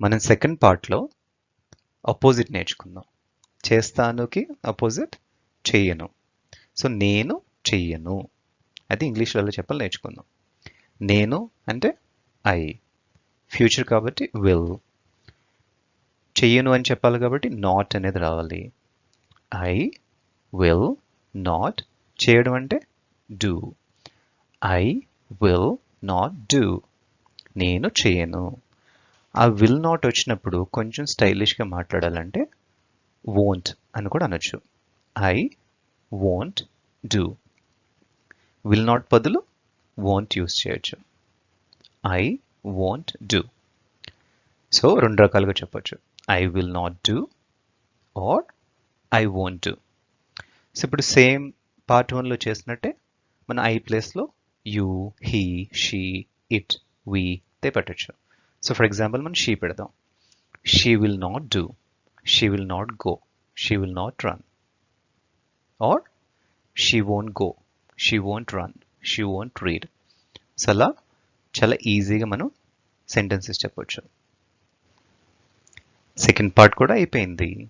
మనం సెకండ్ పార్ట్లో అపోజిట్ నేర్చుకుందాం. చేస్తానుకి అపోజిట్ చెయ్యను. సో నేను చెయ్యను, అది ఇంగ్లీష్లో చెప్పాలి నేర్చుకుందాం. నేను అంటే ఐ, ఫ్యూచర్ కాబట్టి విల్. చెయ్యను అని చెప్పాలి కాబట్టి నాట్ అనేది రావాలి. I will not. చేయడం అంటే do. I will not do. నేను చేయను. ఆ విల్ నాట్ వచ్చినప్పుడు కొంచెం స్టైలిష్గా మాట్లాడాలంటే వోంట్ అని కూడా అనొచ్చు. I won't do. Will not బదులు వోంట్ యూస్ చేయొచ్చు. I won't do. సో రెండు రకాలుగా చెప్పొచ్చు. I will not do or I won't do. So ఇప్పుడు సేమ్ పార్ట్ 1లో చేసినట్టే మన ఐ ప్లేస్లో you, he, she, it, we తే పెట్టచ్చు. సో ఫర్ ఎగ్జాంపుల్ మనం షీ పెడదాం. She will not do, she will not go, she will not run. Or she won't go, she won't run, she won't read. So అలా చాలా ఈజీగా మనం sentences చెప్పొచ్చు. Second part కూడా అయిపోయింది.